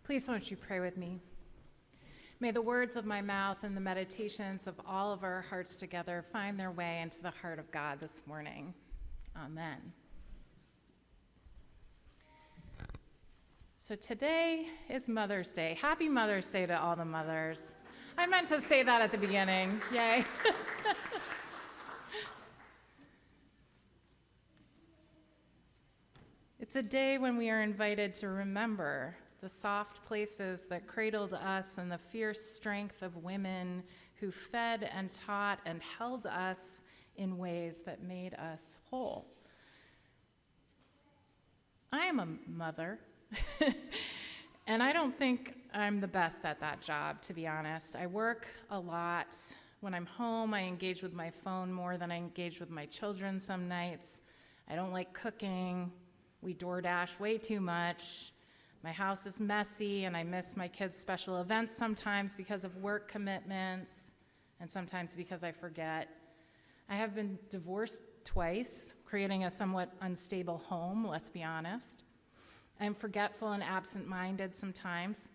Please won't you pray with me? May the words of my mouth and the meditations of all of our hearts together find their way into the heart of God this morning. Amen. So today is Mother's Day. Happy Mother's Day to all the mothers. I meant to say that at the beginning. Yay. It's a day when we are invited to remember the soft places that cradled us and the fierce strength of women who fed and taught and held us in ways that made us whole. I am a mother, and I don't think I'm the best at that job, to be honest. I work a lot. When I'm home, I engage with my phone more than I engage with my children some nights. I don't like cooking. We DoorDash way too much. My house is messy, and I miss my kids' special events sometimes because of work commitments, and sometimes because I forget. I have been divorced twice, creating a somewhat unstable home, let's be honest. I'm forgetful and absent-minded sometimes.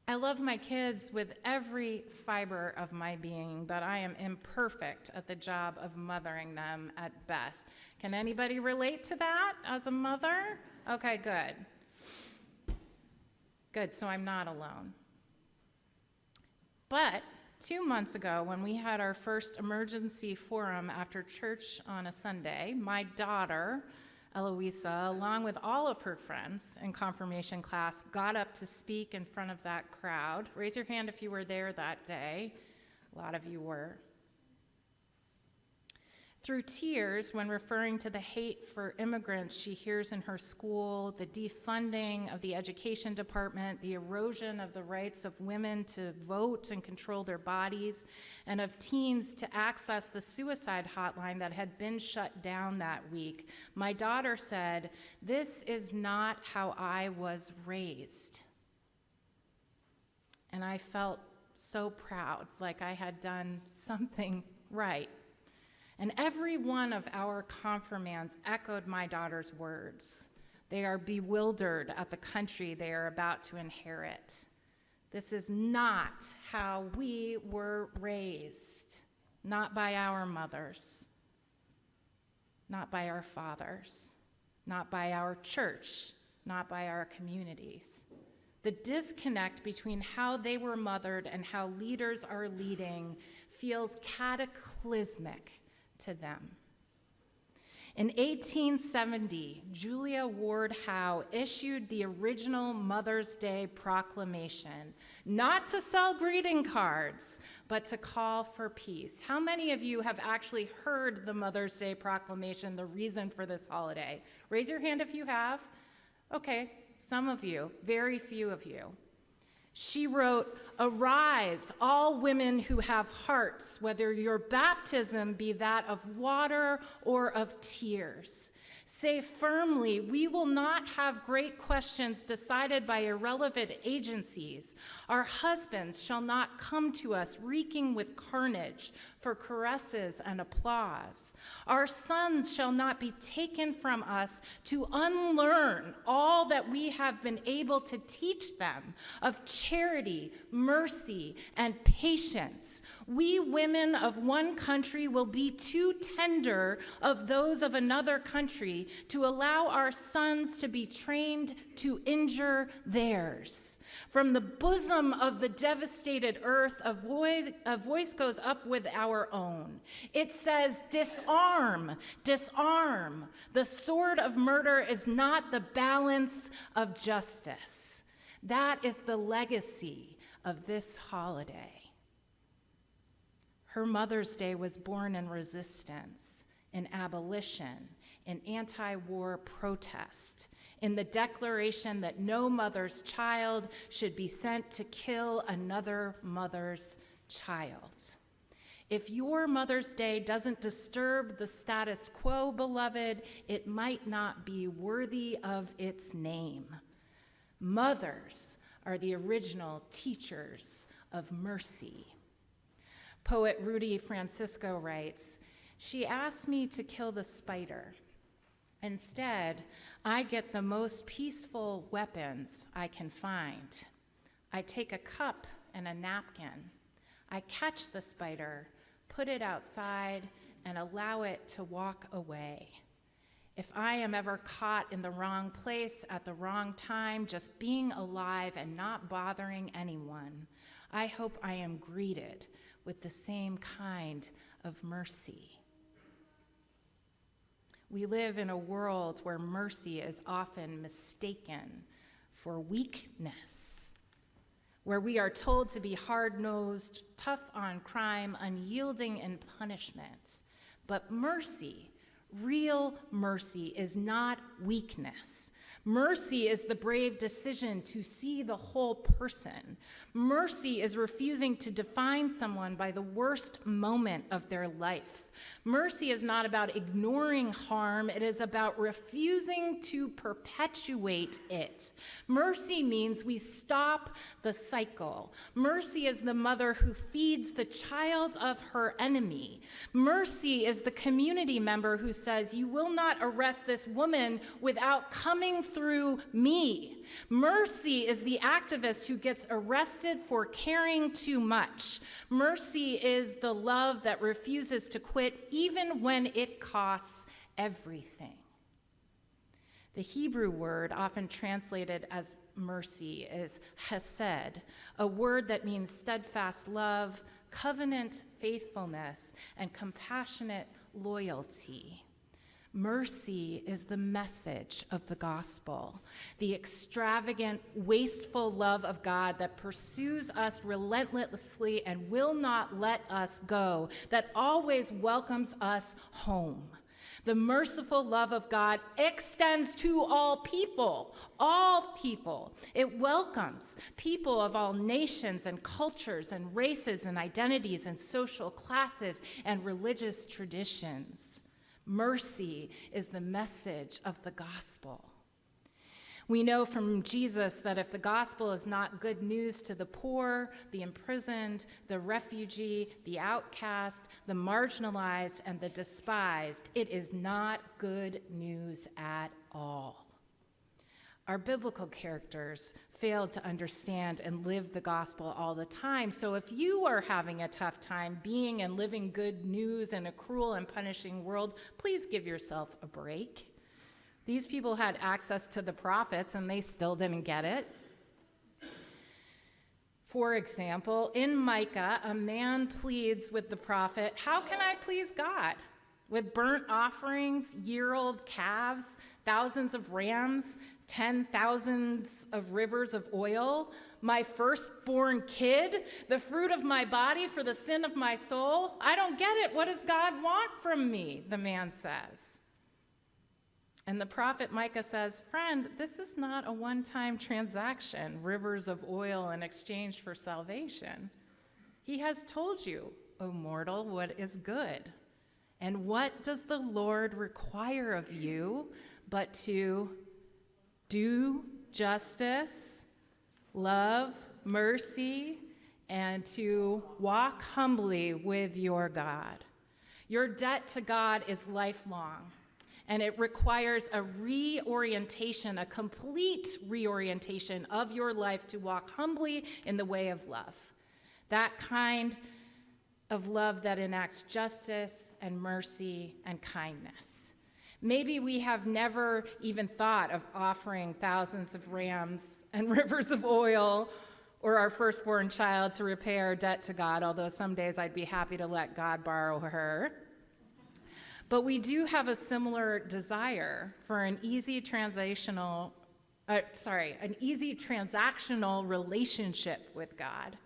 I love my kids with every fiber of my being, but I am imperfect at the job of mothering them at best. Can anybody relate to that as a mother? Okay, good. Good, so I'm not alone. But 2 months ago, when we had our first emergency forum after church on a Sunday, my daughter, Eloisa, along with all of her friends in confirmation class, got up to speak in front of that crowd. Raise your hand if you were there that day. A lot of you were. Through tears, when referring to the hate for immigrants she hears in her school, the defunding of the education department, the erosion of the rights of women to vote and control their bodies, and of teens to access the suicide hotline that had been shut down that week, my daughter said, "This is not how I was raised." And I felt so proud, like I had done something right. And every one of our confirmands echoed my daughter's words. They are bewildered at the country they are about to inherit. This is not how we were raised, not by our mothers, not by our fathers, not by our church, not by our communities. The disconnect between how they were mothered and how leaders are leading feels cataclysmic to them. In 1870, Julia Ward Howe issued the original Mother's Day proclamation, not to sell greeting cards, but to call for peace. How many of you have actually heard the Mother's Day proclamation, the reason for this holiday? Raise your hand if you have. Okay, some of you, very few of you. She wrote, "Arise, all women who have hearts, whether your baptism be that of water or of tears. Say firmly, we will not have great questions decided by irrelevant agencies. Our husbands shall not come to us reeking with carnage for caresses and applause. Our sons shall not be taken from us to unlearn all that we have been able to teach them of charity, mercy, and patience. We women of one country will be too tender of those of another country to allow our sons to be trained to injure theirs. From the bosom of the devastated earth, a voice goes up with our own. It says, disarm, disarm. The sword of murder is not the balance of justice." That is the legacy of this holiday. Her Mother's Day was born in resistance, in abolition, in anti-war protest, in the declaration that no mother's child should be sent to kill another mother's child. If your Mother's Day doesn't disturb the status quo, beloved, it might not be worthy of its name. Mothers are the original teachers of mercy. Poet Rudy Francisco writes, "She asked me to kill the spider. Instead, I get the most peaceful weapons I can find. I take a cup and a napkin. I catch the spider, put it outside, and allow it to walk away. If I am ever caught in the wrong place at the wrong time, just being alive and not bothering anyone, I hope I am greeted with the same kind of mercy. We live in a world where mercy is often mistaken for weakness, where we are told to be hard-nosed, tough on crime, unyielding in punishment. But mercy, real mercy, is not weakness. Mercy is the brave decision to see the whole person. Mercy is refusing to define someone by the worst moment of their life. Mercy is not about ignoring harm. It is about refusing to perpetuate it. Mercy means we stop the cycle. Mercy is the mother who feeds the child of her enemy. Mercy is the community member who says, "You will not arrest this woman without coming through me." Mercy is the activist who gets arrested for caring too much. Mercy is the love that refuses to quit even when it costs everything. The Hebrew word often translated as mercy is hesed, a word that means steadfast love, covenant faithfulness, and compassionate loyalty. Mercy is the message of the gospel, the extravagant, wasteful love of God that pursues us relentlessly and will not let us go, that always welcomes us home. The merciful love of God extends to all people, all people. It welcomes people of all nations and cultures and races and identities and social classes and religious traditions. Mercy is the message of the gospel. We know from Jesus that if the gospel is not good news to the poor, the imprisoned, the refugee, the outcast, the marginalized, and the despised, it is not good news at all. Our biblical characters failed to understand and live the gospel all the time. So if you are having a tough time being and living good news in a cruel and punishing world, please give yourself a break. These people had access to the prophets and they still didn't get it. For example, in Micah, a man pleads with the prophet, "How can I please God? With burnt offerings, year-old calves, thousands of rams, 10,000s of rivers of oil, my firstborn kid, the fruit of my body for the sin of my soul? I don't get it. What does God want from me?" the man says. And the prophet Micah says, "Friend, this is not a one-time transaction, rivers of oil in exchange for salvation. He has told you, O mortal, what is good. And what does the Lord require of you but to do justice, love, mercy, and to walk humbly with your God?" Your debt to God is lifelong, and it requires a reorientation, a complete reorientation of your life to walk humbly in the way of love. That kind of love that enacts justice and mercy and kindness. Maybe we have never even thought of offering thousands of rams and rivers of oil or our firstborn child to repay our debt to God, although some days I'd be happy to let God borrow her. But we do have a similar desire for an easy transactional relationship with God.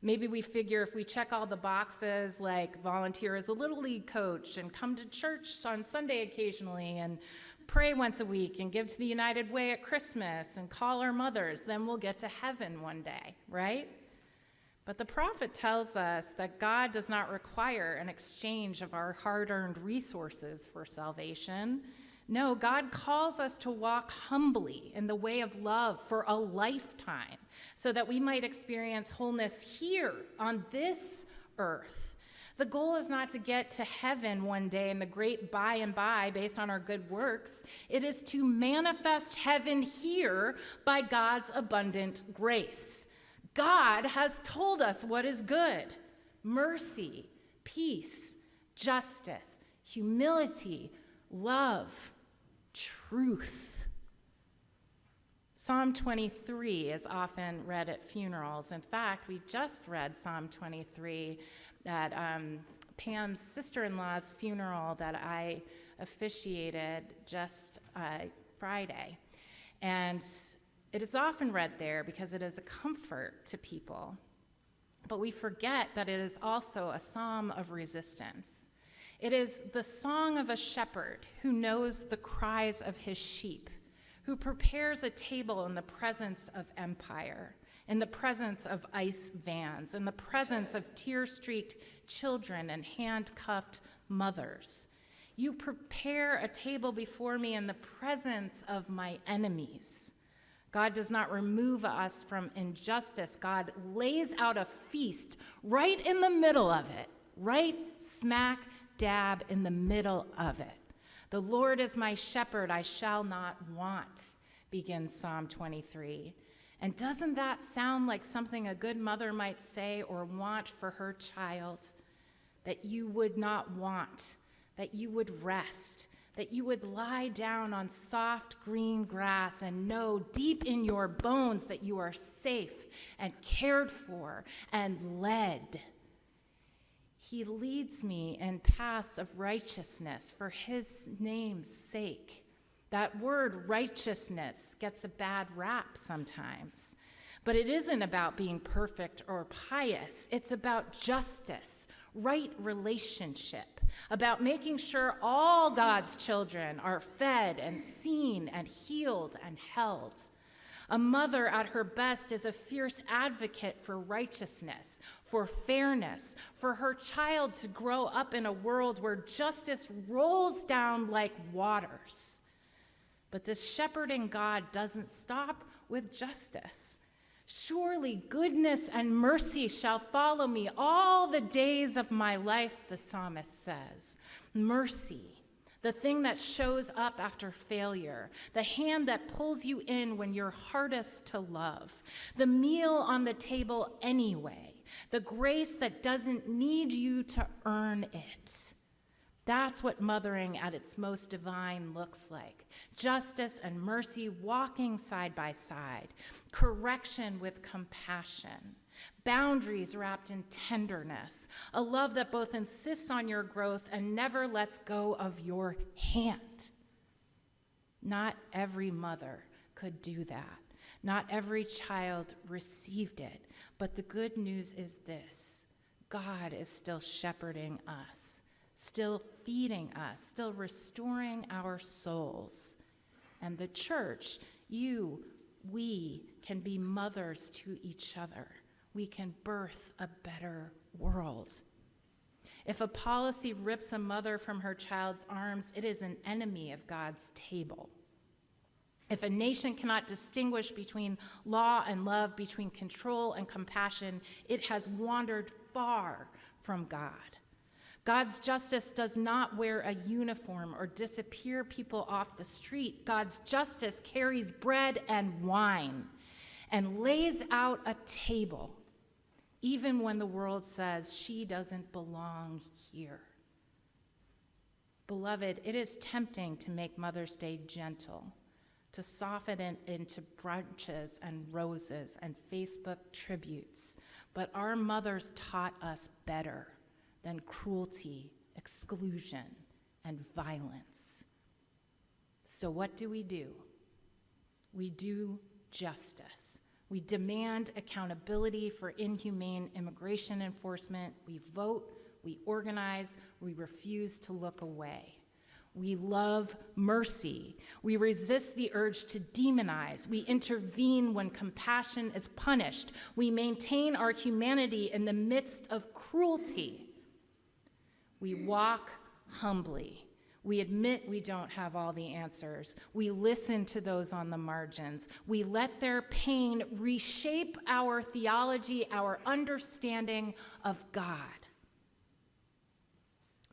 Maybe we figure if we check all the boxes, like volunteer as a Little League coach and come to church on Sunday occasionally and pray once a week and give to the United Way at Christmas and call our mothers, then we'll get to heaven one day, right? But the prophet tells us that God does not require an exchange of our hard-earned resources for salvation. No, God calls us to walk humbly in the way of love for a lifetime so that we might experience wholeness here on this earth. The goal is not to get to heaven one day in the great by and by based on our good works. It is to manifest heaven here by God's abundant grace. God has told us what is good: mercy, peace, justice, humility, love, truth. Psalm 23 is often read at funerals. In fact, we just read Psalm 23 at Pam's sister-in-law's funeral that I officiated just Friday. And it is often read there because it is a comfort to people. But we forget that it is also a psalm of resistance. It is the song of a shepherd who knows the cries of his sheep, who prepares a table in the presence of empire, in the presence of ICE vans, in the presence of tear-streaked children and handcuffed mothers. You prepare a table before me in the presence of my enemies. God does not remove us from injustice. God lays out a feast right in the middle of it, right smack dab in the middle of it. The Lord is my shepherd, I shall not want, begins Psalm 23. And doesn't that sound like something a good mother might say or want for her child? That you would not want, that you would rest, that you would lie down on soft green grass and know deep in your bones that you are safe and cared for and led. He leads me in paths of righteousness for his name's sake. That word righteousness gets a bad rap sometimes, but it isn't about being perfect or pious. It's about justice, right relationship, about making sure all God's children are fed and seen and healed and held. A mother at her best is a fierce advocate for righteousness, for fairness, for her child to grow up in a world where justice rolls down like waters. But this shepherding God doesn't stop with justice. Surely goodness and mercy shall follow me all the days of my life, the psalmist says. Mercy. The thing that shows up after failure, the hand that pulls you in when you're hardest to love, the meal on the table anyway, the grace that doesn't need you to earn it. That's what mothering at its most divine looks like. Justice and mercy walking side by side, correction with compassion, boundaries wrapped in tenderness, a love that both insists on your growth and never lets go of your hand. Not every mother could do that. Not every child received it. But the good news is this: God is still shepherding us, still feeding us, still restoring our souls. And the church, we can be mothers to each other. We can birth a better world. If a policy rips a mother from her child's arms, it is an enemy of God's table. If a nation cannot distinguish between law and love, between control and compassion, it has wandered far from God. God's justice does not wear a uniform or disappear people off the street. God's justice carries bread and wine and lays out a table, even when the world says she doesn't belong here. Beloved, it is tempting to make Mother's Day gentle, to soften it into brunches and roses and Facebook tributes, but our mothers taught us better than cruelty, exclusion, and violence. So what do? We do justice. We demand accountability for inhumane immigration enforcement. We vote, we organize, we refuse to look away. We love mercy. We resist the urge to demonize. We intervene when compassion is punished. We maintain our humanity in the midst of cruelty. We walk humbly. We admit we don't have all the answers. We listen to those on the margins. We let their pain reshape our theology, our understanding of God.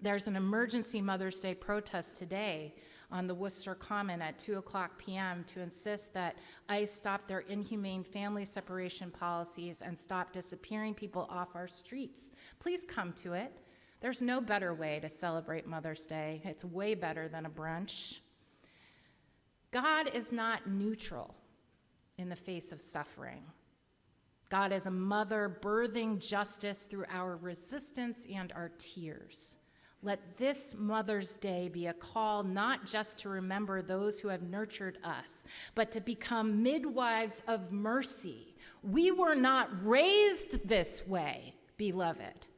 There's an emergency Mother's Day protest today on the Worcester Common at 2:00 p.m. to insist that ICE stop their inhumane family separation policies and stop disappearing people off our streets. Please come to it. There's no better way to celebrate Mother's Day. It's way better than a brunch. God is not neutral in the face of suffering. God is a mother birthing justice through our resistance and our tears. Let this Mother's Day be a call not just to remember those who have nurtured us, but to become midwives of mercy. We were not raised this way, beloved.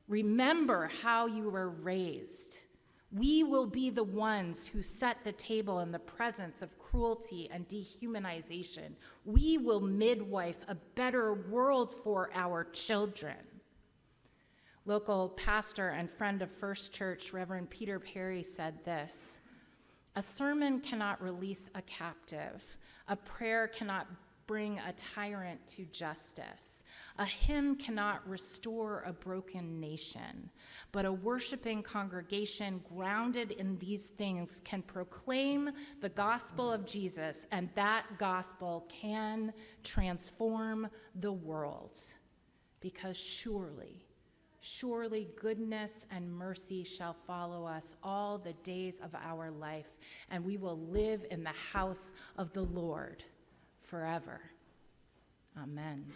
Remember how you were raised. We will be the ones who set the table in the presence of cruelty and dehumanization. We will midwife a better world for our children. Local pastor and friend of First Church, Reverend Peter Perry, said this: "A sermon cannot release a captive. A prayer cannot bring a tyrant to justice. A hymn cannot restore a broken nation. But a worshiping congregation grounded in these things can proclaim the gospel of Jesus, and that gospel can transform the world. Because surely goodness and mercy shall follow us all the days of our life, and we will live in the house of the Lord forever." Amen.